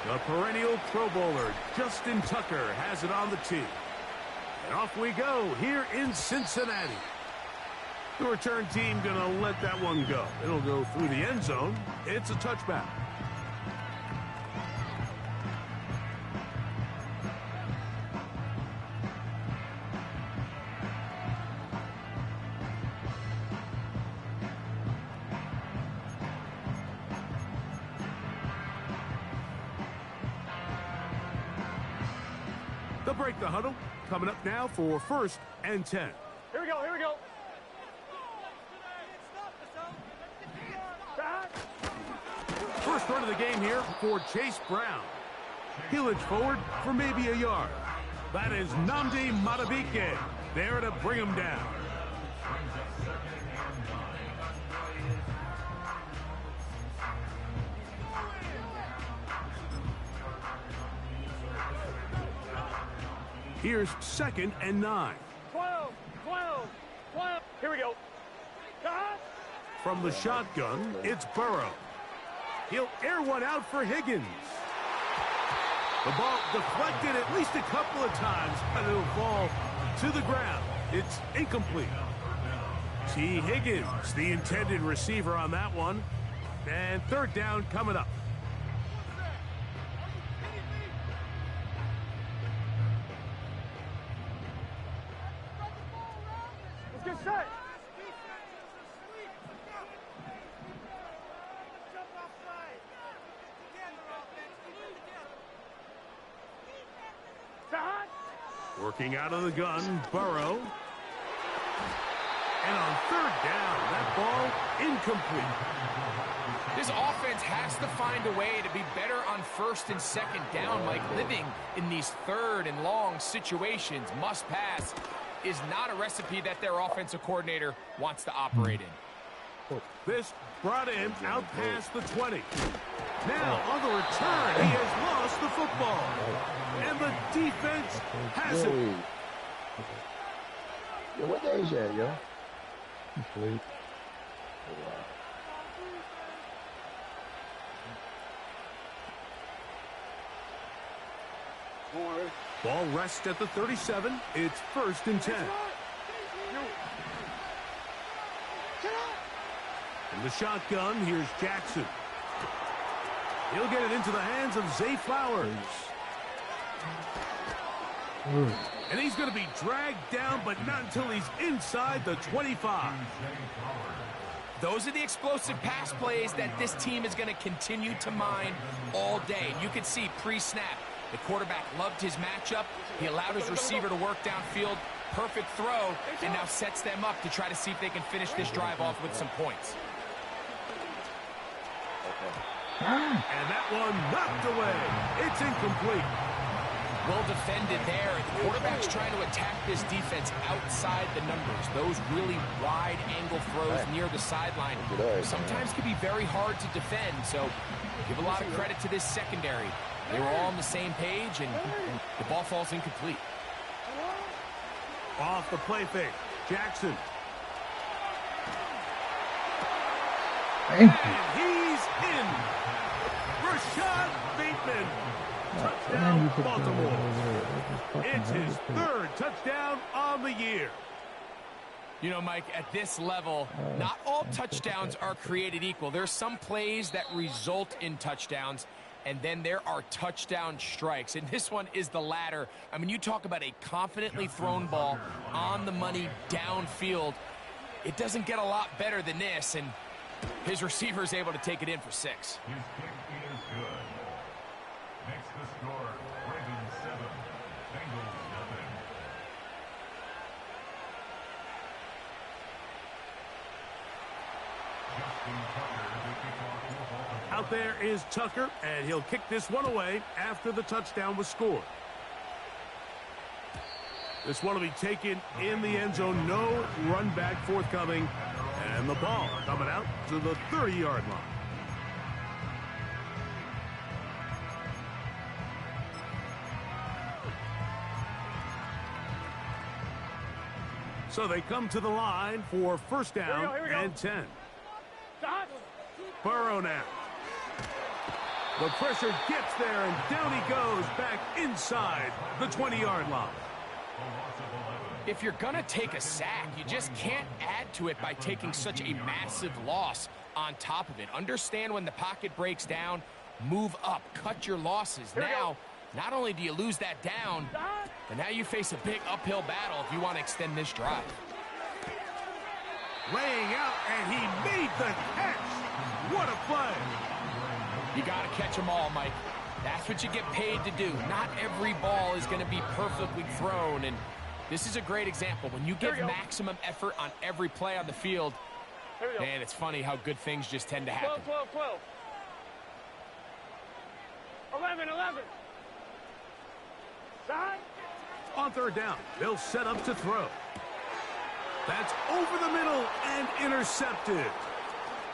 The perennial Pro Bowler, Justin Tucker, has it on the tee. And off we go here in Cincinnati. The return team going to let that one go. It'll go through the end zone. It's a touchback. They'll break the huddle. Coming up now for 1st and 10. Here we go, here we go. First run of the game here for Chase Brown. He'll inch forward for maybe a yard. That is Nnamdi Madubuike there to bring him down. Here's 2nd and 9. 12. Here we go. From the shotgun, it's Burrow. He'll air one out for Higgins. The ball deflected at least a couple of times, but it'll fall to the ground. It's incomplete. T. Higgins, the intended receiver on that one. And 3rd down coming up. Let's get set. Working out of the gun, Burrow. And on 3rd down, that ball incomplete. This offense has to find a way to be better on 1st and 2nd down. Like, living in these 3rd and long situations, must pass, is not a recipe that their offensive coordinator wants to operate in. This brought in out past the 20. Now, on the return, he has lost the football. And the defense has it. Yo, what day is that, yo? Sleep. Ball rests at the 37. It's 1st and 10. From the shotgun, here's Jackson. He'll get it into the hands of Zay Flowers. And he's going to be dragged down, but not until he's inside the 25. Those are the explosive pass plays that this team is going to continue to mine all day. You can see pre-snap, the quarterback loved his matchup. He allowed his receiver to work downfield. Perfect throw, and now sets them up to try to see if they can finish this drive off with some points. And that one knocked away. It's incomplete. Well defended there. The quarterback's trying to attack this defense outside the numbers. Those really wide angle throws near the sideline sometimes can be very hard to defend. So give a lot of credit to this secondary. They were all on the same page, and the ball falls incomplete. Off the play fake, Jackson. And he's in. Rashad Bateman. Touchdown, Baltimore. It's his 3rd touchdown on the year. You know, Mike, at this level, not all touchdowns are created equal. There's some plays that result in touchdowns, and then there are touchdown strikes. And this one is the latter. I mean, you talk about a confidently thrown ball on the money downfield. It doesn't get a lot better than this, and his receiver is able to take it in for 6. His kick is good. Next to score, Ravens 7, Bengals nothing. Out there is Tucker, and he'll kick this one away after the touchdown was scored. This one will be taken in the end zone. No run back forthcoming. And the ball coming out to the 30-yard line. So they come to the line for 1st down here we go. and 10. Burrow now. The pressure gets there, and down he goes back inside the 20-yard line. If you're going to take a sack, you just can't add to it by taking such a massive loss on top of it. Understand when the pocket breaks down, move up, cut your losses. Now, not only do you lose that down, but now you face a big uphill battle if you want to extend this drive. Laying out, and he made the catch. What a play. You got to catch them all, Mike. That's what you get paid to do. Not every ball is going to be perfectly thrown, and this is a great example. When you give maximum effort on every play on the field, man, it's funny how good things just tend to happen. 12, 12, 12. 11. Side. On third down, they'll set up to throw. That's over the middle and intercepted.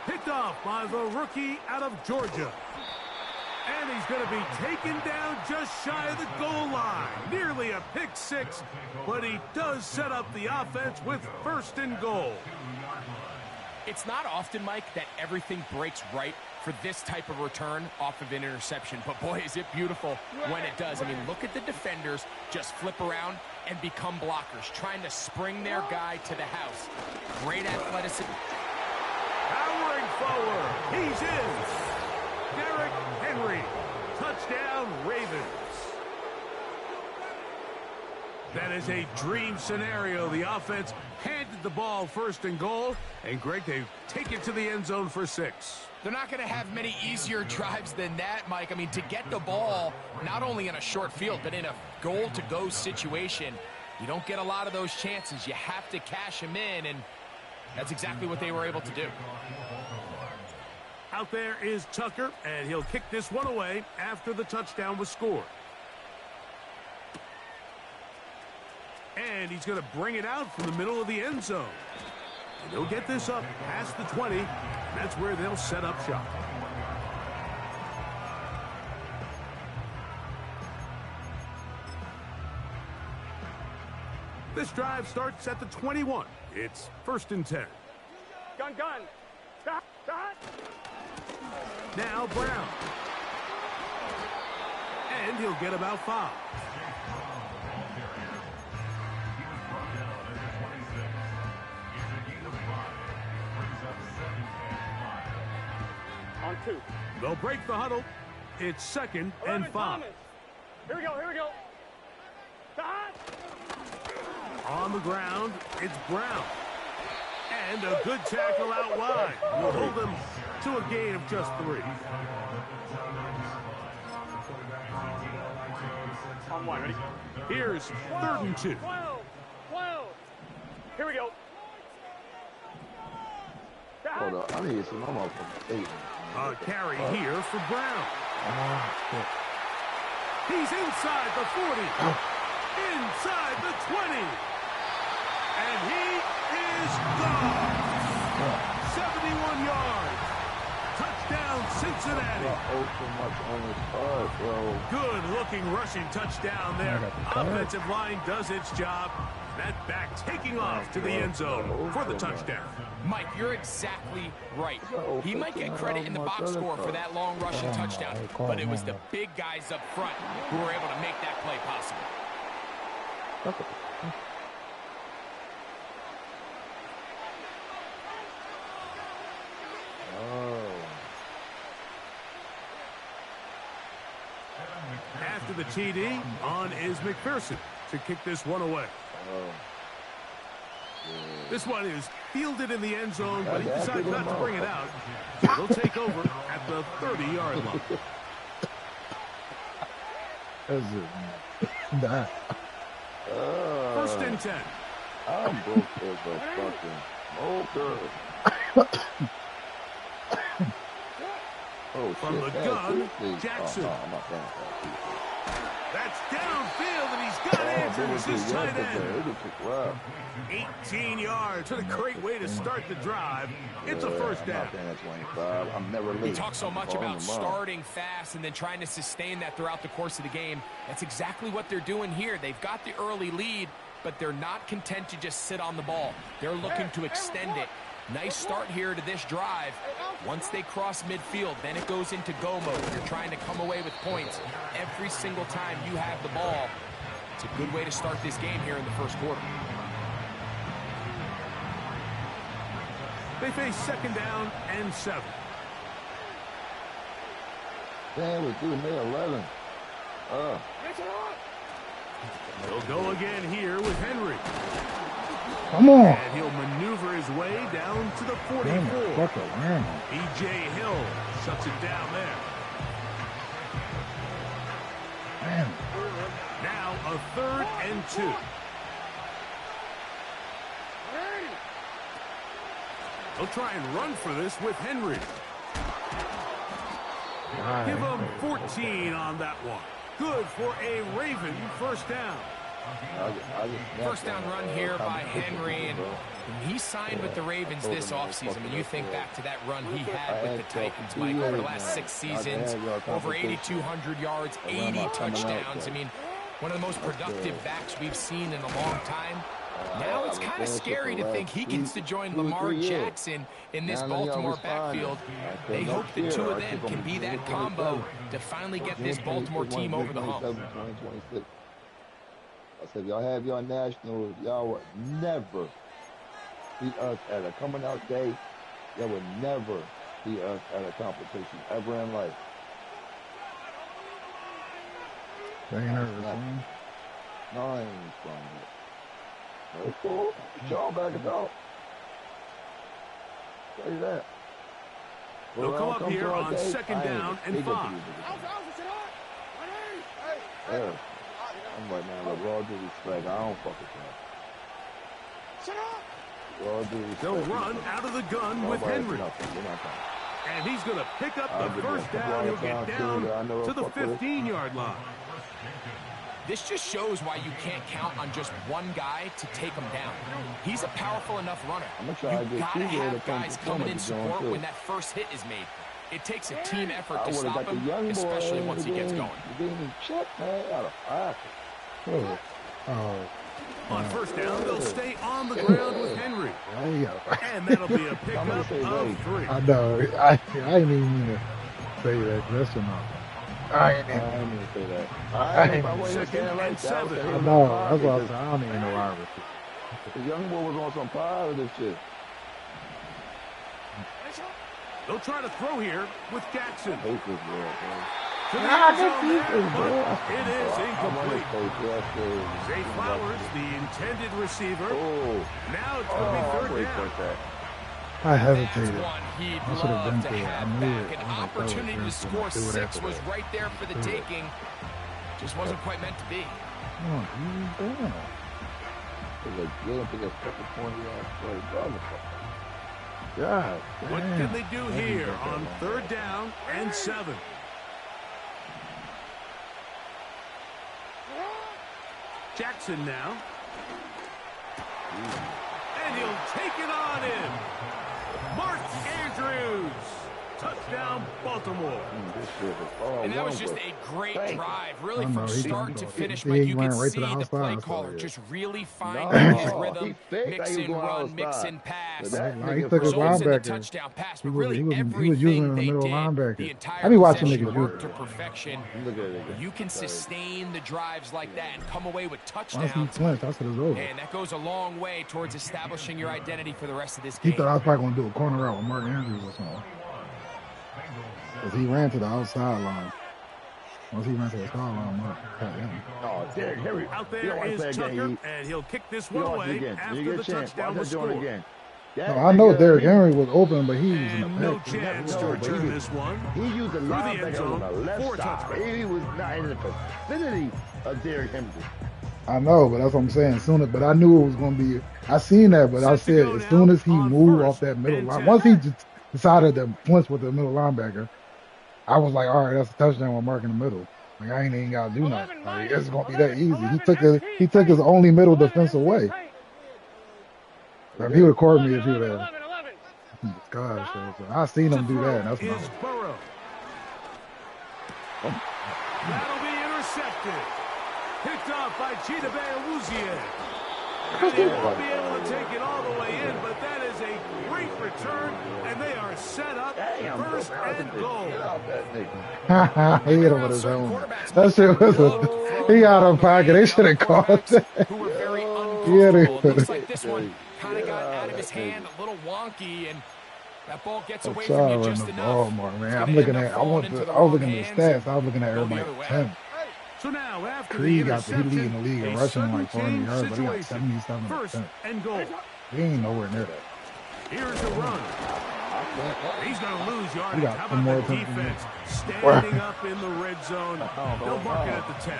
Picked off by the rookie out of Georgia. And he's going to be taken down just shy of the goal line. Nearly a pick six, but he does set up the offense with first and goal. It's not often, Mike, that everything breaks right for this type of return off of an interception. But, boy, is it beautiful when it does. I mean, look at the defenders just flip around and become blockers, trying to spring their guy to the house. Great athleticism. Powering forward. He's in. Derrick Henry. Touchdown, Ravens. That is a dream scenario. The offense handed the ball first and goal. And, Greg, they take it to the end zone for 6. They're not going to have many easier drives than that, Mike. I mean, to get the ball, not only in a short field, but in a goal-to-go situation, you don't get a lot of those chances. You have to cash them in, and that's exactly what they were able to do. Out there is Tucker, and he'll kick this one away after the touchdown was scored. And he's going to bring it out from the middle of the end zone. And he'll get this up past the 20, and that's where they'll set up shop. This drive starts at the 21. It's first and 10. Gun. Stop. Now Brown. And he'll get about 5. On 2. They'll break the huddle. It's second and 5. Thomas. Here we go. Side. On the ground, it's Brown. And a good tackle out wide will hold them to a gain of just 3. On 1, ready? Here's third and 2. 12. Here we go. Hold up, I need some motherfucking 8. A carry here for Brown. He's inside the 40. Inside the 20. And he is gone. 71 yards. Touchdown, Cincinnati. Good-looking rushing touchdown there. Offensive line does its job. That back taking off to the end zone for the touchdown. Mike, you're exactly right. He might get credit in the box score for that long rushing touchdown, but it was the big guys up front who were able to make that play possible. After the TD, on is McPherson to kick this one away. This one is fielded in the end zone, but he decides not to bring it out. They'll take over at the 30-yard line. First and 10. I'm broke as a fucking motor. Oh, from the gun, Jackson. That's downfield, and he's got Andrews, his tight end. 18 yards. What a great way to start the drive. It's a first down. We talk so much about starting fast and then trying to sustain that throughout the course of the game. That's exactly what they're doing here. They've got the early lead, but they're not content to just sit on the ball. They're looking to extend it Nice start here to this drive. Once they cross midfield, then it goes into go mode. You're trying to come away with points every single time you have the ball. It's a good way to start this game here in the first quarter. They face 2nd down and 7. Damn, we threw me 11. He'll go again here with Henry. Come on. And he'll maneuver his way down to the 44. B.J. Hill shuts it down there. Man. Now a 3rd and 2. They'll try and run for this with Henry. Give him 14 on that one. Good for a Raven 1st down. First down run here by Henry, and he signed with the Ravens this offseason. When you think back to that run he had with the Titans, Mike, over the last 6 seasons, over 8,200 yards, 80 touchdowns. I mean, one of the most productive backs we've seen in a long time. Now it's kind of scary to think he gets to join Lamar Jackson in this Baltimore backfield. They hope the two of them can be that combo to finally get this Baltimore team over the hump. I said, y'all have your nationals, y'all would never beat us at a coming out day. Y'all would never beat us at a competition ever in life. They ain't heard this. No, I ain't strong yet. It's cool. Y'all back it out. Tell you that. They'll come up here on 2nd down and 5. Yeah. I'm right now, with all due respect, I don't fuck with that. With all due respect. They'll run out of the gun with Henry. And he's going to pick up the 1st down. He'll get down to the 15-yard line. This just shows why you can't count on just one guy to take him down. He's a powerful enough runner. You've got to have guys coming in support when that first hit is made. It takes a team effort to stop him, especially once he gets going. On 1st down, they'll stay on the ground with Henry. And that'll be a pickup of 3. I know. I didn't even mean to say that. That's enough. I ain't even say that. I ain't even say that. 2nd and 7. I know. That's what I said. I don't even know why I was. The young boy was on some positive shit. They'll try to throw here with Jackson. I hate this world, man. To the end zone there, but it is incomplete. Incomplete. Zay Flowers, the intended receiver. Oh. Now it's going to be 3rd down. I hesitated. That's one he'd I should have love been to to it. I have knew back. it. An I was like, opportunity that to was score do it 6 after was that. right there for the taking. Just wasn't quite meant to be. Come on, damn. God, What can they do here on 3rd down and 7? Jackson now. And he'll take it on in. Mark Andrews. Touchdown, Baltimore. And that was just a great drive, really I know, from he start done to it. finish. He But you went can right to see the the outside, play so caller yeah. just really finding No, his he rhythm, faked mix that he and was run, going mix outside. and pass. But that He nigga took his Results in the linebacker. touchdown pass, He but was really using everything him in the they middle did, linebacker. the entire I be watching possession niggas do worked it. to perfection. Look at it. You can sustain the drives like that and come away with Once he touchdowns. flinched, I said it's over. And that goes a long way towards establishing your identity for the rest of this He game. thought I was probably going to do a corner route with Mark Andrews or something. Because he ran to the outside line. Once he ran to the sideline, Mark cut him. Oh, Derrick Henry. Out there is Tucker, and he'll kick this one away after the touchdown was scored. Again. No, I know Derrick Henry was open, but he was in the And no back. chance to return this one. He used the Through the end linebacker zone, on the left 4 side. touchdowns. He was not in the vicinity of Derrick Henry. I know, but that's what I'm saying. But I knew it was going to be. I seen that, but I said as soon as he moved off that middle line, once he just decided to flinch with the middle linebacker, I was like, all right, that's a touchdown with Mark in the middle. Like I ain't even got to do nothing. Like, it's going to be that easy. He took his only middle defense away. If he would have caught me, if he would have. Gosh, so I seen him do that. That's not. Burrow. That'll be intercepted. Picked off by Chidobe Awuzie. And he won't be able to take it all the way in, but that is a great return, and they are set up first and goal. He hit him with his helmet. That shit was he out of pocket. They should have called that. Who were very Yeah, they uncomfortable. It looks could've. like this one kind of got out of his hand, a little wonky, and that ball gets I'm away trying from to you run just the enough. ball more, It's man. gonna I'm end looking up at. I falling want into the. the I was wrong looking at the hands stats. I was looking at and go the everybody other way. 10. So now, after He the he leading the league in interception, a rushing sudden like 400 change yards, but he got situation. 77 First percent. and goal. He ain't nowhere near that. Here's a run. He's going to lose He yardage. got How 10 more about the attempts than me. defense standing up in the red zone? They'll mark it at the 10.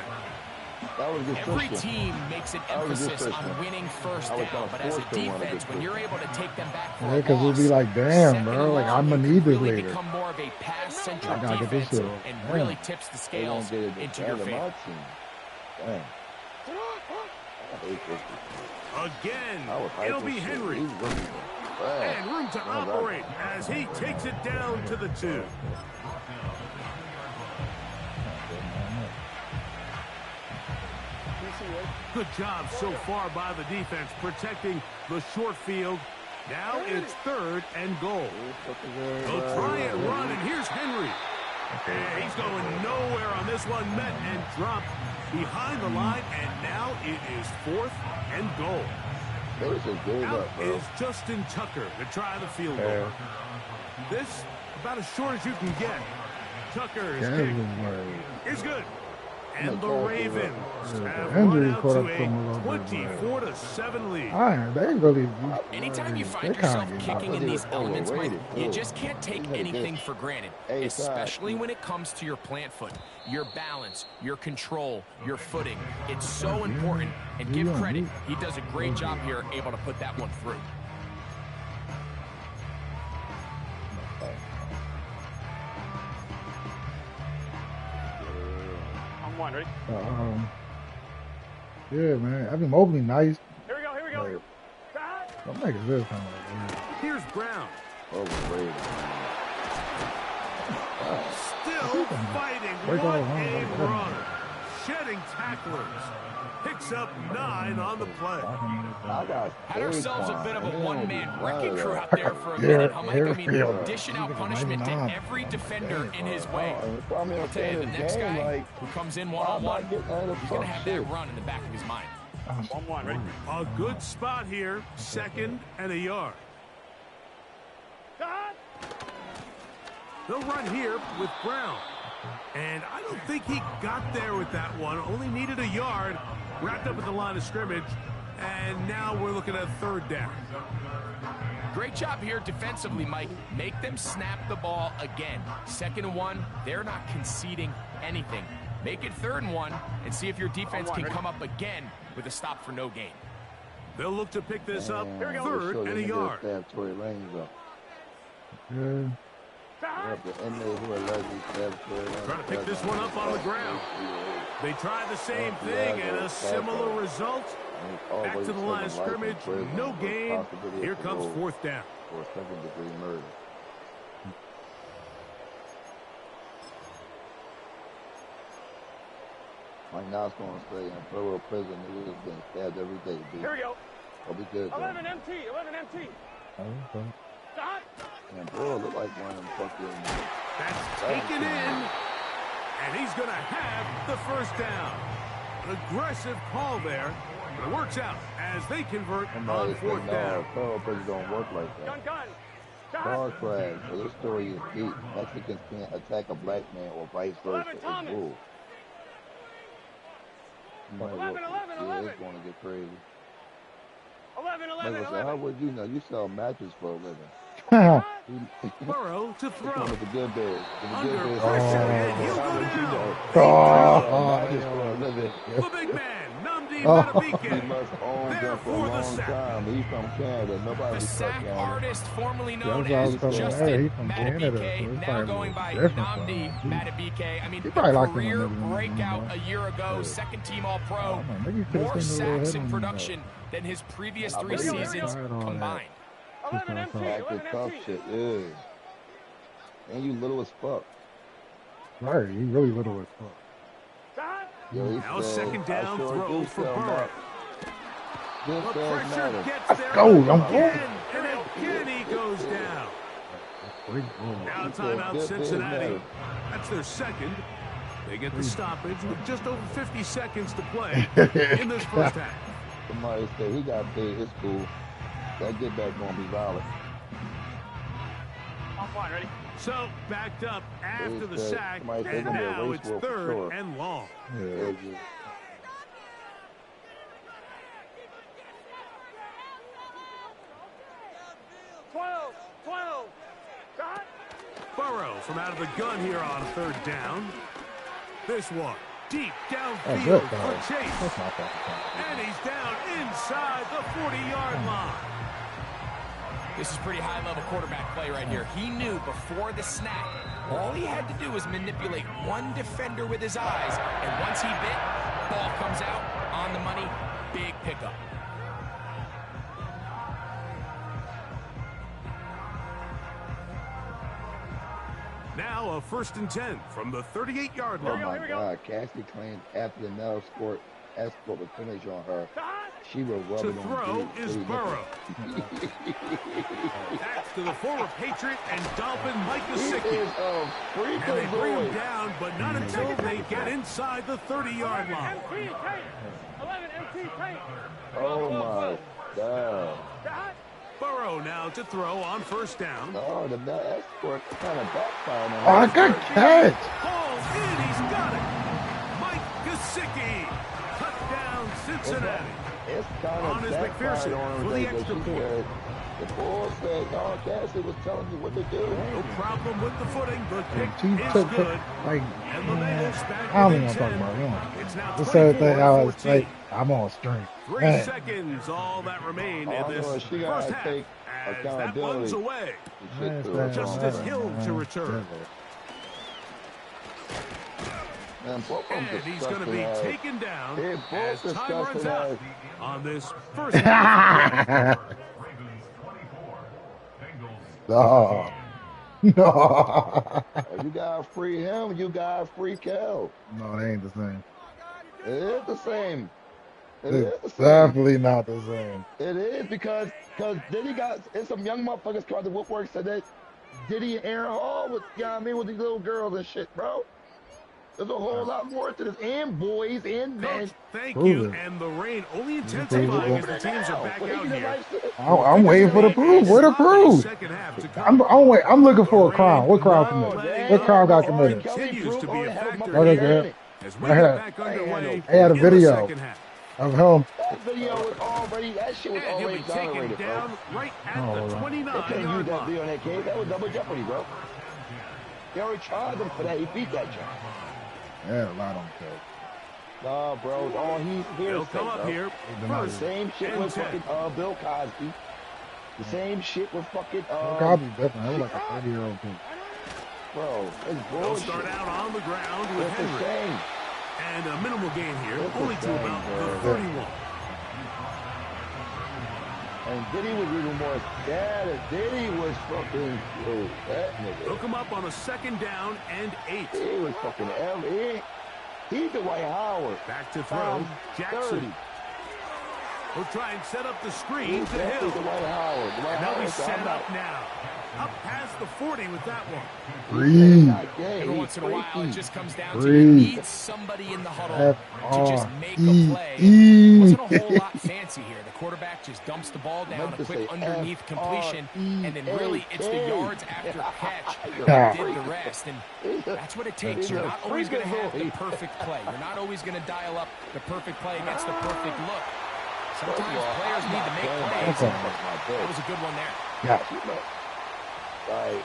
That was just Every pushing. team makes an That was emphasis just on pushing. winning first I was down, gonna but as a force them one to defense, get when through. you're able to take them back for Yeah, a because we'll loss, be like, damn, second bro. and Like, long, I'm going to it need can this really later. become more of a pass-centric I got to get this defense shit. and Damn. really tips the They scales gonna get it into your out of my favor. team. Damn. I hate this. Again, I was it'll hyping be shit. Henry. He's really bad. And room to operate as he takes it down to the 2. Good job so far by the defense protecting the short field. Now it's 3rd and goal. They'll try and run, and here's Henry. And he's going nowhere on this one. Met and dropped behind the line, and now it is 4th and goal. Out is Justin Tucker to try the field goal. This about as short as you can get. Tucker's kick is good. And the Ravens have run out to a 24-7 lead. They really. Anytime you find yourself kicking in these elements, Mike, you just can't take anything for granted, especially when it comes to your plant foot, your balance, your control, your footing. It's so important, and give credit. He does a great job here, able to put that one through. One, ready? Yeah, man. Evan Mobley, nice. Here we go, here we go. Like, I'm making this kind of. Here's Brown. Overrated. Still fighting. What a run. Shedding tacklers. Picks up 9 on the play. Had ourselves a bit of a one-man wrecking crew out there for a minute. Huh, Mike? I mean, dishing out punishment to every defender in his way. I'll tell you, the next guy who comes in one-on-one, he's going to have that run in the back of his mind. 1-1, ready? A good spot here. 2nd and a yard. They'll run here with Brown. And I don't think he got there with that one. Only needed a yard. Wrapped up at the line of scrimmage. And now we're looking at 3rd down. Great job here defensively, Mike. Make them snap the ball again. 2nd and 1, they're not conceding anything. Make it 3rd and 1 and see if your defense can come up again with a stop for no gain. They'll look to pick this up. 3rd and a yard. Yeah. Trying to pick this one up on the ground. They try the same thing and a similar result. Back to the line of scrimmage, no gain. Here comes 4th down. For second-degree murder. Mike now it's going to stay in federal prison. He was getting stabbed every day, dude. Here we go. I'll be good, 11 MT, 11 MT. Stop. And boy, look like one of them fucking... That's taken in. And he's going to have the 1st down. An aggressive call there, but it works out as they convert on 4th down. Federal prison don't work like that. Gun. Dog flag. So this story is deep. Mexicans can't attack a black man or vice versa. It's bull. 11. Yeah, it's going to get crazy. 11. How would you know? You sell matches for a living. Burrow to throw. It's a good bid. Under pressure, and he'll go down. The big man, Namdi Matabike. He must own them for a long time. He's from Canada. Nobody The sack Canada. artist, formerly known Yeah, as that's what I was gonna say. Justin He's from Canada, so Matabike, it's now probably going by different Namdi from him. Matabike. I mean, He a probably like him career on everything, breakout you know. a year ago, 2nd-team All-Pro, Maybe you could've more seen a little sacks head in on production than his previous I 3 bet you seasons tried all that. combined. 11 MT, Active 11 tough MT. shit, yeah. And you little as fuck. Right, he really little as fuck. Yo, he Now said, 2nd down, I sure throw do for sell Burrow. Mac. This The does pressure matter. gets Let's there go. I'm again, and again he goes down. Now timeout This does Cincinnati. matter. That's their second. They get the stoppage with just over 50 seconds to play in this first half. Somebody said he got paid. It's cool. That get back gonna be valid. On point, ready? So backed up after the said- sack, somebody said and gonna be a now race it's war for third sure. and long. Yeah. 12. Got. Burrow from out of the gun here on third down. This one deep That's downfield it, for though. Chase. That's not fucking And he's down inside the 40-yard line. This is pretty high-level quarterback play right here. He knew before the snap, all he had to do was manipulate one defender with his eyes, and once he bit, ball comes out, on the money, big pickup. Now a 1st and 10 from the 38-yard Oh line. my God, Cassie claims after the Nell escort was finished on her, she will rub To it on throw Diddy. is Burrow. That's to the former Patriot and Dolphin Mike He Gesicki. is a freaking And they bring him boy. down, but not until they get inside the 30-yard line. MT tank. 11 MT tank. Oh my God. Got. Burrow now to throw on 1st down. Oh, the Nell escort kind of backfired on Oh, I her. got catch. Ball's in, he's got it. Mike Gesicki. Touchdown, Cincinnati. It's kind On of his backfired McPherson on her for the today, but extra she point. said, the bull said, oh, Cassie was telling you what to do. No problem with the footing. The kick She is took good. like, And the Bengals back I don't within even want to talk 10. about it. We don't- It's now The sad thing, I was 24-14. like, I'm on string. 3 Man. seconds, all that remain in Oh, this no, she gotta first half. take As that accountability. one's away. The shit Man, to her. it's Justice bad. Hill to Man, return. Man, both of them And he's going to be disgusting ass. taken down They're both as time runs disgusting out ass. on this first half. Ravens 24. Bengals No. No. If you gotta free him, you gotta free Kel. No, they ain't the same. It is the same. It is the It's same. definitely not the same. It is because Diddy got it's some young motherfuckers called the Woodwork said that Diddy and Aaron Hall with with these little girls and shit, bro. There's a whole lot more to this, and boys and men. Coach, thank Prove you. it. And the rain only Prove intensifying it. as the teams are back out here. I'm waiting for the proof. Where the proof? Second half to come. I'm looking for a crime. What crime committed? What crime got committed? Continues to be a factor Okay, here good. as we I get had- back underway I had a in video. the second half. Of him. That video was already, that shit was And he'll be already taken exonerated, bro. down right at Oh, the right. They couldn't use 29-yard that line. video in that case. That was double jeopardy, bro. They already charged him for that. He beat that jump. Yeah, a lot on the Nah, bro. All he's here He'll is come up here The first same shit and with 10. fucking Bill Cosby. The same shit with fucking Cosby's different. That was like a 30-year-old kid. bro. It's They'll bullshit. start out on the ground with It's a Henry. shame. And a minimal gain here, It's a only to shame, about bro. the 31. And Diddy was even more sad. Diddy was fucking that They'll nigga. come up on a 2nd down and 8. He was fucking he's the White Howard. Back to throw. Jackson. He'll try and set up the screen to He's the Hill. White Howard. The White And they'll be Howard said, set I'm up not- now. Up past the 40 with that one. Breathe. not gay. Every He's once in a while, freaky. it just comes down to Breathe. you need somebody in the huddle to just make a play. F-R-E-E. Wasn't a whole lot fancy here. The quarterback just dumps the ball down, meant a to quick say underneath completion, and then really it's the F-R-E-A-K. yards after catch Yeah. that did the rest. And that's what it takes. He's You're a not always going to have the freakazoid. perfect play. You're not always going to dial up the perfect play against the perfect look. Sometimes First of all, players I'm need not to make playing plays. that. Okay. Fuck my That bitch. was a good one there. Yeah. Like,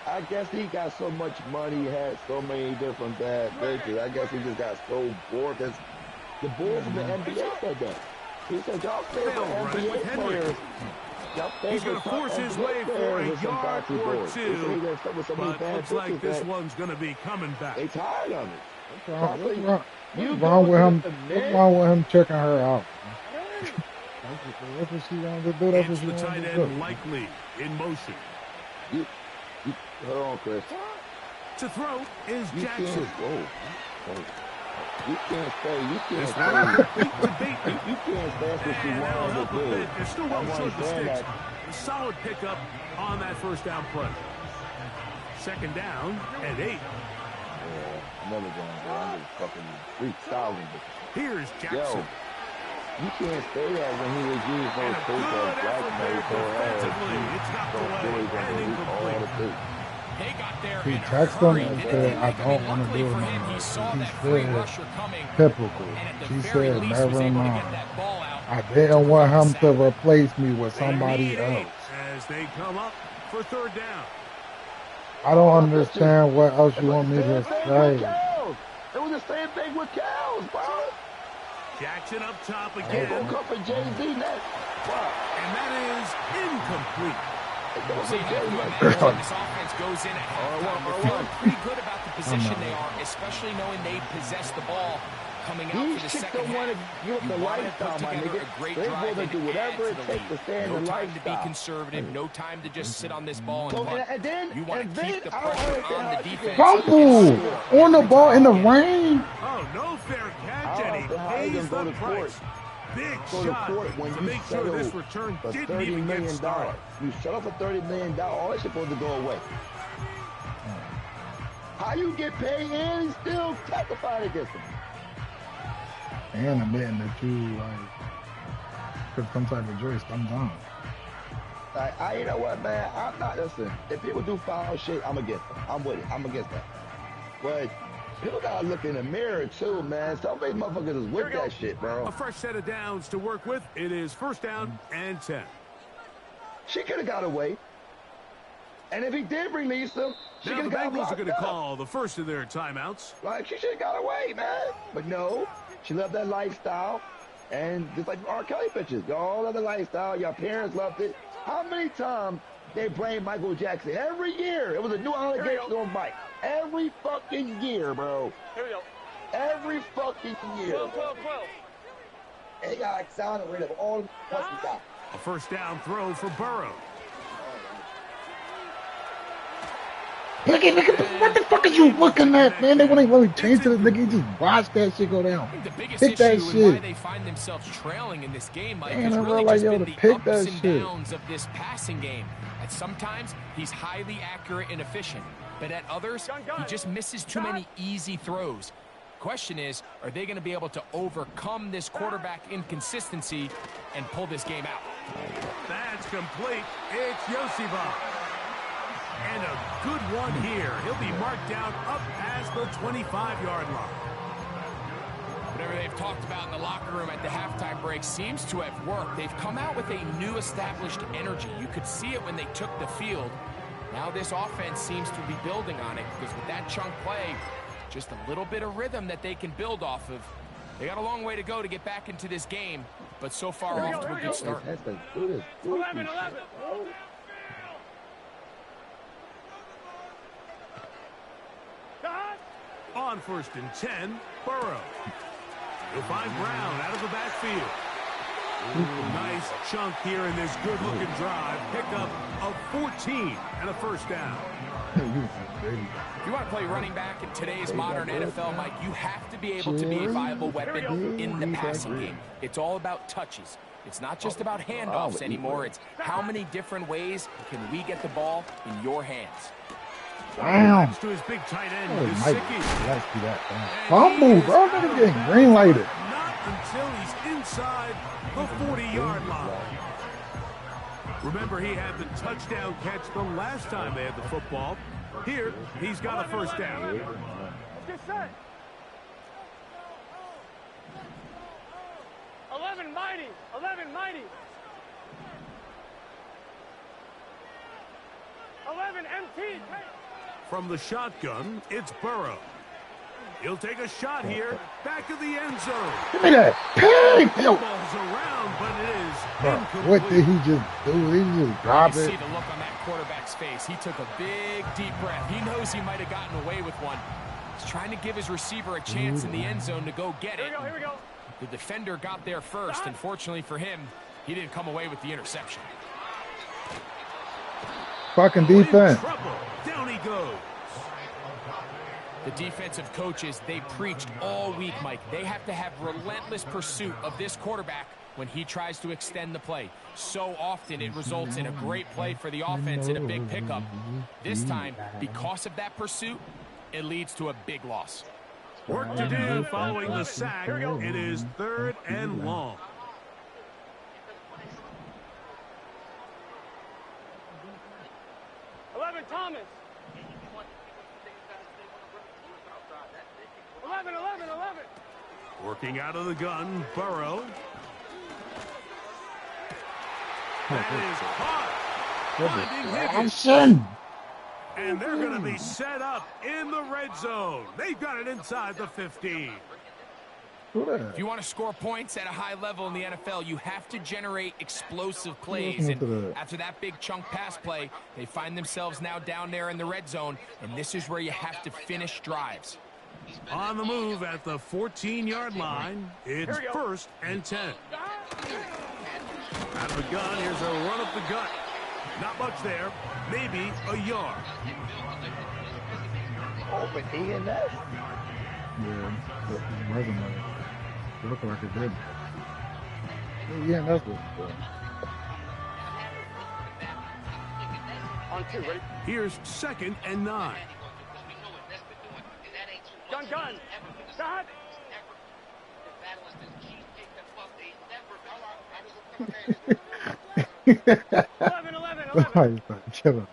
I guess he got so much money, had so many different bad bitches. I guess he just got so bored because the boys from the NBA said that. He said, y'all favorite They'll run it with NBA Henry. players. Y'all He's favorite gonna force his NBA way for players a are some yard bossy or boys. He two, said he got so many But bad looks like bitches this that one's going to be coming back. they tired of it. What's wrong with him? What's wrong with him checking her out? That's what she wanted to do. That's what It's she the wanted tight to end do. likely in motion. Hold on, Chris. To throw is You Jackson. can't. Whoa. You can't stay. You can't This stay. one, beat to beat. You can't stay. That's what you And that'll want help to a do. bit. They're still well I short the understand sticks. that. A solid pickup on that first down play. Second down and 8. Yeah, another game, bro. I'm just fucking 3,000. Here's Yo, Jackson. you can't stay that when he was using And those a tapes good that Jack effort made there for defensively. It's knocked Don't away do it, and all incomplete. the things. They got there See, in a Jackson hurry. is Didn't said, they, I Mike? don't want to luckily do it for no him, he more. saw She that free said, rusher coming, typical. and at the She very said, least was never able to mind. get that ball out. I didn't want him to Sack. replace me with They somebody need 8 else. as they come up for third down. I don't understand what else you want me to say. It was the same thing with Cows, bro. Jackson up top They again. gonna come for Jay-Z next. Wow. And that is incomplete. So you have to imagine when this offense goes in at halftime, they're feeling pretty good about the position they are, especially knowing they possess the ball coming out for the These chicks second don't want half. to give up You the want to lifestyle, put my together nigga. a great They're drive going to and do whatever add it to the takes to lead. stay in No the time to be lifestyle. conservative, no time to just sit on this ball and So, punt. and then, You want and to then, keep the I don't pressure understand on how the you can defense. Fumble on the ball in the rain. Oh, no fair catch, I and don't he know how you pays can go the to price. Big go to shot court when to you make sure settle this return for didn't $30 even get million. started. You settle for $30 million. All that supposed to go away. How you get paid and he's still testifying against him? And admitting that you like took some type of joy sometimes. Like, you know what, man? I'm not, listen, if people do foul shit, I'm against them. I'm with it. I'm against that. But people gotta look in the mirror too, man. Some of these motherfuckers is with that shit, bro. A fresh set of downs to work with. It is first down and 10. She could have got away. And if he did release him, she Now could the have got Bengals are locked going to up. call the first of their timeouts. Like, she should have got away, man. But no, she loved that lifestyle. And just like R. Kelly pictures, y'all love the lifestyle. Your parents loved it. How many times they blame Michael Jackson? Every year. It was a new allegation on Mike. Every fucking year, bro. Here we go. Every fucking year. 12, 12, 12. And they got sounded rid of all the fucking guys. A first down throw for Burrow. Look at what the fuck are you looking at, man? They wouldn't let me change to this nigga. You just watch that shit go down. I think the biggest Pick that issue and why shit. they find themselves trailing in this game, Mike, Man, has I really realize just you been oughta the pick ups that and shit. downs of this passing game. And sometimes he's highly accurate and efficient, but at others, he just misses too many easy throws. Question is, are they going to be able to overcome this quarterback inconsistency and pull this game out? That's complete. It's Yoseva. And a good one here. He'll be marked down up past the 25-yard line. Whatever they've talked about in the locker room at the halftime break seems to have worked. They've come out with a new established energy. You could see it when they took the field. Now this offense seems to be building on it because with that chunk play, just a little bit of rhythm that they can build off of. They got a long way to go to get back into this game, but so far off to a good start. That's the good 11, 11. On first and 10, Burrow. He'll find Brown out of the backfield. Ooh, nice chunk here in this good-looking drive. Pickup of 14 and a first down. If you want to play running back in today's modern NFL, Mike, you have to be able to be a viable weapon in the passing game. It's all about touches. It's not just about handoffs anymore. It's how many different ways can we get the ball in your hands. Damn. To his big tight end, Oh, Mike, Gesicki. let's do that. Fumble, bro. Nigga getting green lighted. Not until he's inside the 40-yard line. Remember, he had the touchdown catch the last time they had the football. Here, he's got a first down. Let's get set. 11 mighty. 11 mighty. 11 MT. From the shotgun, it's Burrow. He'll take a shot here, back of the end zone. Give me that pig. Yo. Ball's around, but it is Bro, incomplete. what did he just do? He just dropped You it. see the look on that quarterback's face. He took a big, deep breath. He knows he might have gotten away with one. He's trying to give his receiver a chance in the end zone to go get it. Here we go. The defender got there first, and fortunately for him, he didn't come away with the interception. Fucking In defense. trouble. Down he goes. The defensive coaches, they preached all week, Mike. They have to have relentless pursuit of this quarterback when he tries to extend the play. So often it results in a great play for the offense and a big pickup. This time, because of that pursuit, it leads to a big loss. Work to do following the sack. It is 3rd and long. Thomas. 11. Working out of the gun, Burrow. That is caught. Finding Higgins. And they're going to be set up in the red zone. They've got it inside the 15. If you want to score points at a high level in the NFL, you have to generate explosive plays. And after that big chunk pass play, they find themselves now down there in the red zone, and this is where you have to finish drives. On the move at the 14-yard line, it's 1st and 10. Out of the gun, here's a run up the gut. Not much there, maybe a yard. Open ENS. Yeah, it looked like it did. Yeah, that's what. On 2, ready? Here's 2nd and 9. Gun. Stop. 11. Kill him.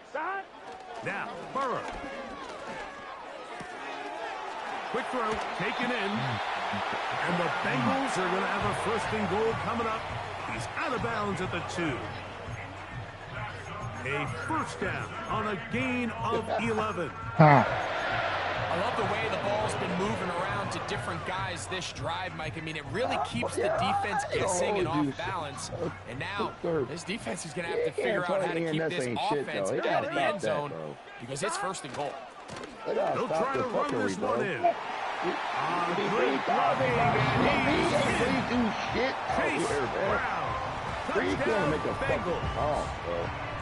Stop. Now, Burrow. Quick throw, taken in. And the Bengals are going to have a 1st and goal coming up. He's out of bounds at the 2. A 1st down on a gain of 11. I love the way the ball's been moving around to different guys this drive, Mike. I mean, it really keeps the defense guessing and off balance. And now, this defense is going to have to figure out how to keep this offense out of the end zone because it's 1st and goal. They'll try to run this one in. Great blocking, and Chase Brown. Touchdown, Bengals.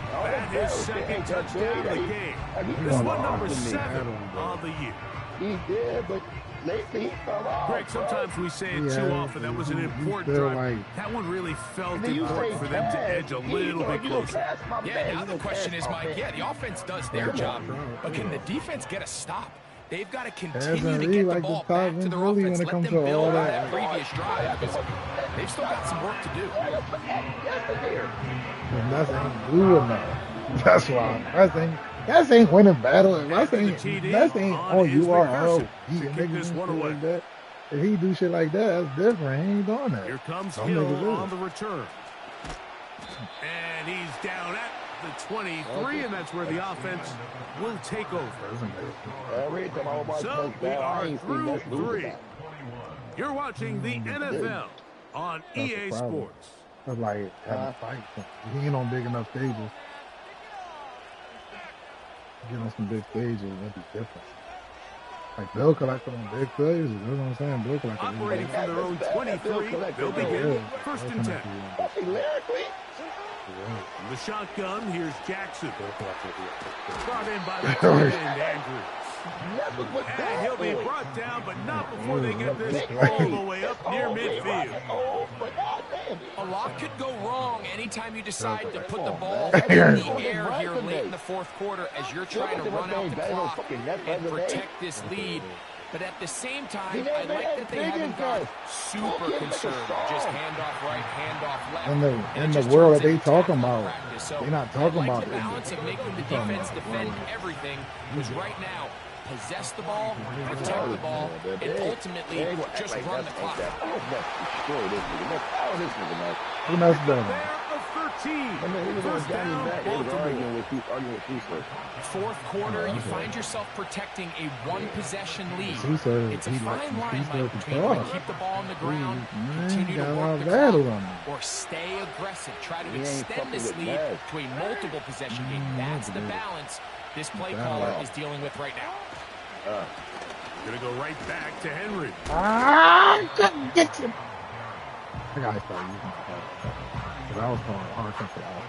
That is 2nd touchdown of the game. This one number 7 on the year. He did, but lately he fell off. Greg, sometimes we say it too often. That was an important drive. That one really felt important for them to edge a little bit closer. Yeah, now the question is, Mike, the offense does their job, but can the defense get a stop? They've got to continue to get the ball back to their offense, let them build on that previous drive, because they've still got some work to do. And that's ain't blue enough. That's why. That ain't winning battle. That ain't oh you are he can this one away. Like that. If he do shit like that, that's different. He ain't doing that. Here comes Hill on the return. And he's down at the 23, and that's where the offense will take over. So we are through 3. You're watching the NFL on EA Sports. That's like having a fight. He ain't on big enough stages. Get on some big stages, that'd be different. Like Bill collected on big stages. That's what I'm saying. Bill collected. Operating from their own 23, they'll begin 1st and 10. From the shotgun, here's Jackson. Brought in by the tight end, Andrews. And he'll be brought down, but not before they get this all the way up near midfield. A lot could go wrong anytime you decide to put the ball in the air here late in the 4th quarter as you're trying to run out the clock and protect this lead. But at the same time, I like that they haven't got super concerned. Just handoff right, handoff left. In the world that they talking about, they're not talking about the balance of making the defense defend everything was right now. Possess the ball, protect the ball, and ultimately just run the clock. Who knows better? 1st down, Baltimore. 4th quarter, you find yourself protecting a 1-possession lead. It's a fine line, Mike, between keep the ball on the ground, continue to work the clock, or stay aggressive, try to extend this lead to a multiple possession game. That's the balance this play caller is dealing with right now. Gonna go right back to Henry. Get him. I gotta start using that. Because I was throwing hard country out of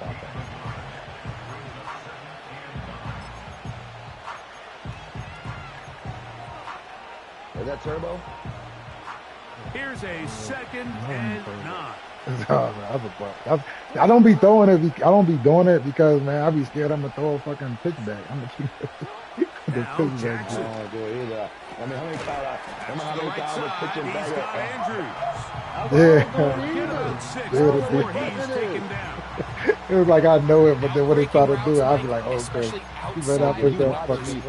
Is that Turbo? Here's a 2nd and 9. That's a buck. I don't be throwing it. I don't be doing it because, man, I be scared I'm gonna throw a fucking pitchback. I'm gonna keep the Now pitchback. Jackson. Oh, dude, either. I mean, how many times? Remember how To the many right times we're side, pitching he's back? got Andrews. Yeah. Get about 6 Yeah, before he's taken down. It was like I know it, but then when they try to do it, I'll be Mike, like, oh, okay. especially You better not outside push the that numbers, fucking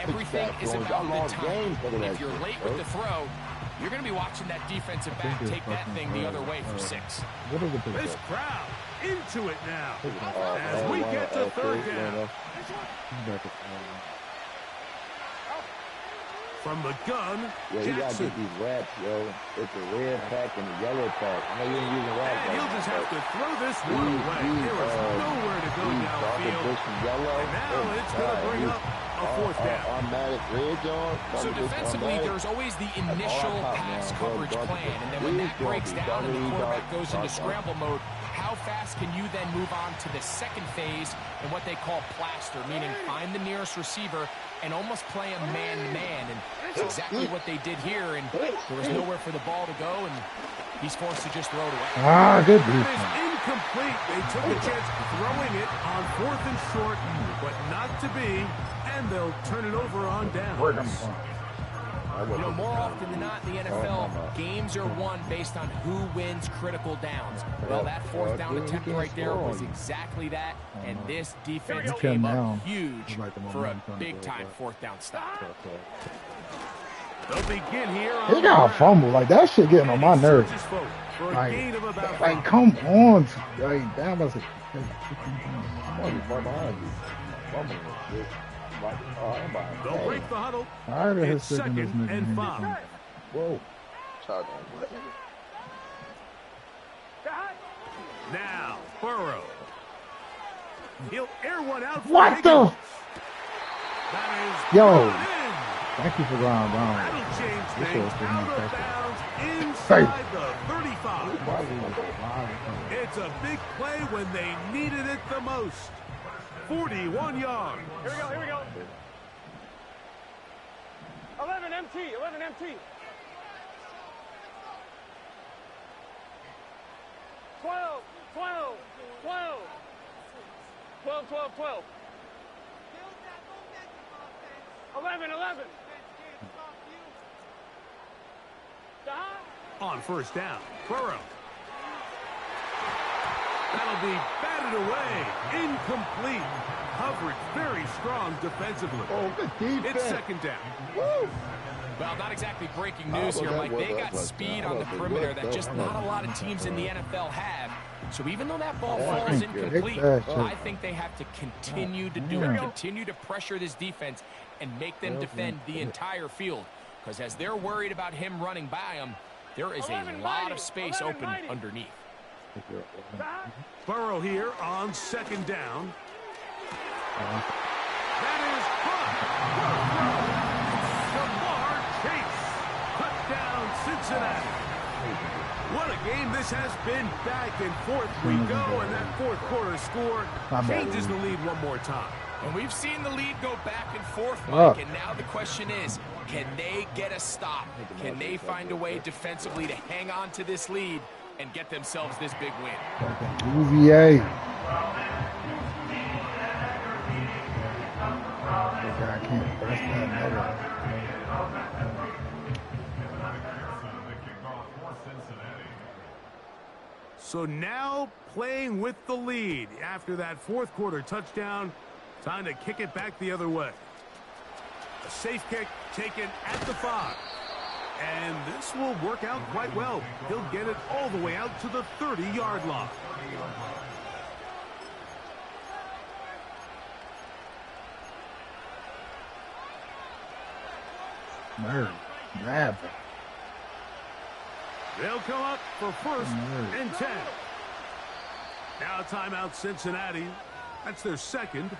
everything is about the time. If you're late with the throw, you're going to be watching that defensive back take that thing the other way for 6. What is the This pitchback? crowd into it now. As we get to 3rd down. From the gun, Yeah, you gotta Jackson. get these wraps, yo. It's the red pack and the yellow pack. I know you ain't using wraps. And he'll just have to throw this one away. There is nowhere to go downfield. And now it's going to bring up a 4th down. Automatic red, John. So defensively, there's always the initial pass coverage plan, and then when that breaks down and the quarterback goes into scramble mode, how fast can you then move on to the second phase and what they call plaster, meaning find the nearest receiver and almost play a man-to-man, and that's exactly what they did here, and there was nowhere for the ball to go, and he's forced to just throw it away. Ah, good It is defense. incomplete. They took a chance throwing it on 4th and short, but not to be, and they'll turn it over on downs. You know, more often than not in the NFL, games are won based on who wins critical downs. Well, that 4th down attempt right there was exactly that, and this defense came up huge for a big-time 4th down stop. They'll begin here on He got a fumble. Like, that shit getting on my nerves. For a gain of about 5. Come on. Like, damn, I said, They'll break the huddle. I already It's hit second 2nd and 5. Whoa. Now, Burrow. He'll air one out for What the? Higgins. That is Yo. brought in. Thank you for going down. That'll change This things. was the Out new of touchdown. bounds inside the 35. It's a big play when they needed it the most. 41 yards. Here we go, here we go. 11 MT, 11 MT. 12, 12, 12. 12, 12, 12. 11, 11. On 1st down, Burrow. That'll be batted away. Incomplete. Coverage very strong defensively. Oh, good defense. It's 2nd down. Woo! Well, not exactly breaking news here, Mike. They got speed on the perimeter that just not a lot of teams in the NFL have. So even though that ball falls incomplete, I think they have to continue to do it, continue to pressure this defense and make them defend the entire field. Because as they're worried about him running by them, there is a lot of space open underneath. Burrow here on 2nd down. That is caught. Lamar Chase. Touchdown, Cincinnati. What a game this has been. Back and forth we go, and that 4th quarter score changes the lead one more time. And we've seen the lead go back and forth, Mike, and now the question is, can they get a stop? Can they find a way defensively to hang on to this lead and get themselves this big win? UVA. I can't press that never. So now playing with the lead after that 4th quarter touchdown. Time to kick it back the other way. A safe kick taken at the 5. And this will work out quite well. He'll get it all the way out to the 30-yard line. Grab. They'll come up for 1st and 10. Now timeout Cincinnati. That's their 2nd.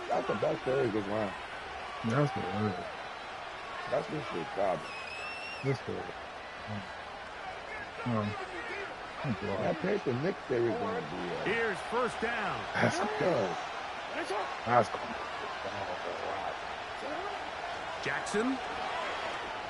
That's a very good run. That's good. That's just good job. That's good. I think the Nick theory is going to be Here's 1st down. That's good. That's cool. Jackson.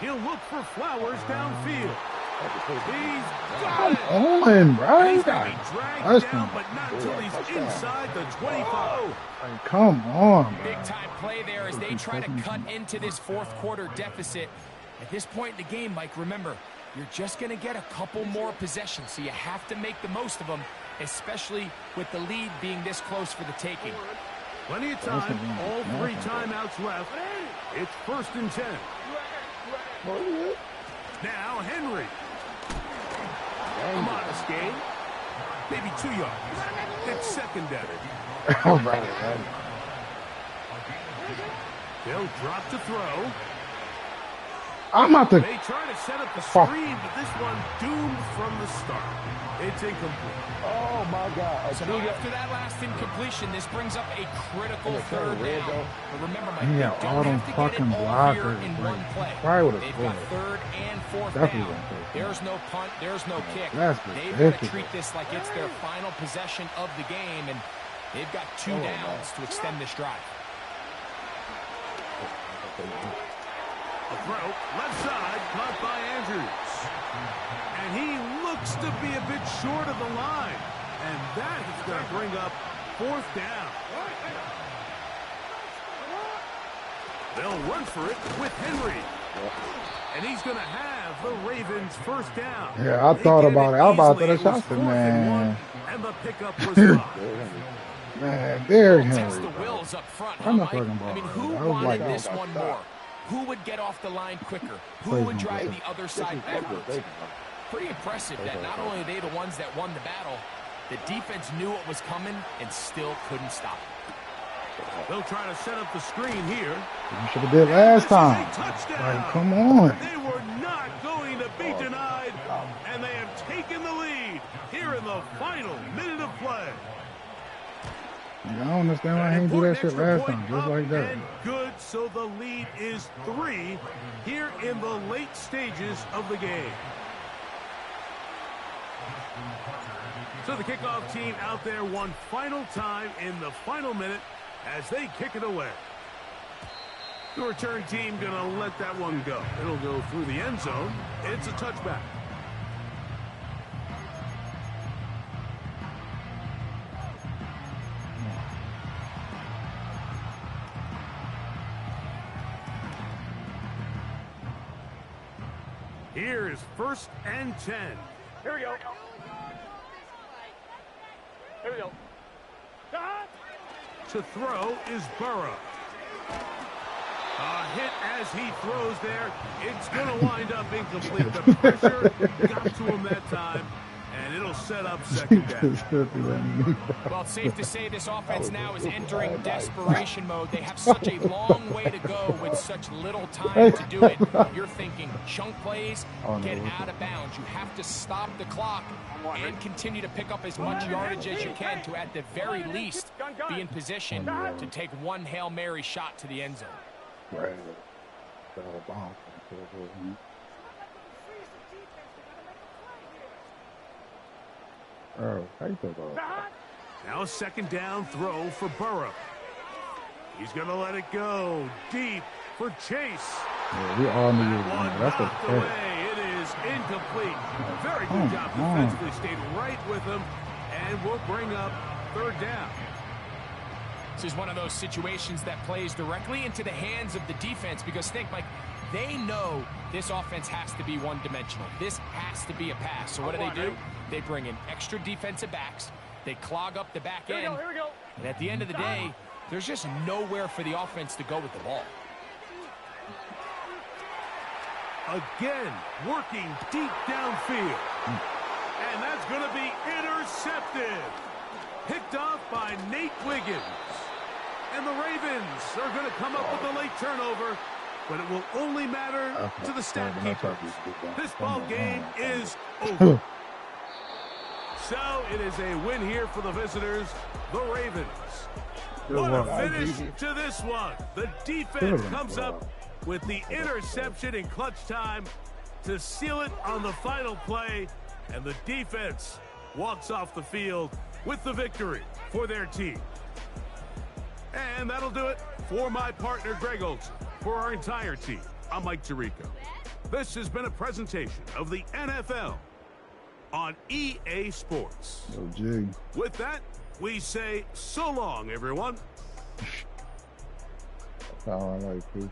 He'll look for Flowers downfield. He's got it. On, bro. He's going to be dragged down, but not until he's inside the 25. Like, come on, bro. Big time play there as they try to cut into this fourth quarter deficit. At this point in the game, Mike, remember, you're just going to get a couple more possessions, so you have to make the most of them, especially with the lead being this close for the taking. Plenty of time, all 3 timeouts left. It's 1st and 10. Now Henry. A modest gain. Maybe 2 yards. It's secondary. Oh, right. They'll drop to throw. I'm not the. They try to set up the screen, but this one doomed from the start. It's incomplete. Oh, my God. So after that last incompletion, this brings up a critical 3rd down. But remember, Mike, Yeah, they all don't them have to fucking get it all here blockers. in Like, one play. probably would have They've scored. got 3rd and 4th Definitely down. would've scored. There's no punt. There's no kick. That's They've got to ridiculous. treat this like it's their final possession of the game, and they've got 2 downs to extend this drive. A throw, left side, caught by Andrews. And he looks to be a bit short of the line. And that is going to bring up 4th down. They'll run for it with Henry. And he's going to have the Ravens 1st down. Yeah, I thought about it. I was about to throw the shots, man. And the pickup was 5. Man, Derrick Test Henry. the wills up front, huh, I'm not Mike? talking about I mean, that. who I was wanted like, this one more? Who would get off the line quicker? Who would drive the other side backwards? Pretty impressive that not only are they the ones that won the battle, the defense knew what was coming and still couldn't stop it. They'll try to set up the screen here. You should have did last time. Like, come on. They were not going to be denied, and they have taken the lead here in the final minute of play. I don't understand why he didn't do that shit last time, just like that. And good, so the lead is 3 here in the late stages of the game. So the kickoff team out there one final time in the final minute as they kick it away. The return team going to let that one go. It'll go through the end zone. It's a touchback. Here is 1st and 10. Here we go. Here we go. To throw is Burrow. A hit as he throws there. It's going to wind up incomplete. The pressure got to him that time, and it'll set up 2nd down. Well, it's safe to say this offense now is entering desperation mode. They have such a long way to go with such little time to do it. You're thinking chunk plays, get out of bounds. You have to stop the clock and continue to pick up as much yardage as you can to, at the very least, be in position to take one Hail Mary shot to the end zone. Right. Oh, how you feel about that? Now a 2nd down throw for Burrow. He's going to let it go deep for Chase. Yeah, we all knew you were One going. That's knocked okay. away. It is incomplete. Very good job defensively. Stayed right with him, and will bring up 3rd down. This is one of those situations that plays directly into the hands of the defense because think, Mike, they know this offense has to be one-dimensional. This has to be a pass. So what do? They bring in extra defensive backs. They clog up the back end. Here we go. And at the end of the day, there's just nowhere for the offense to go with the ball. Again, working deep downfield. And that's going to be intercepted. Picked off by Nate Wiggins. And the Ravens are going to come up with a late turnover, but it will only matter to the stat keepers. This ball game is over. So it is a win here for the visitors, the Ravens. What a finish to this one. The defense comes up with the interception in clutch time to seal it on the final play, and the defense walks off the field with the victory for their team. And that'll do it For my partner, Greg Olson, for our entire team, I'm Mike Tirico. This has been a presentation of the NFL on EA Sports. Yo, Jig. With that, we say so long, everyone. That's how I like this.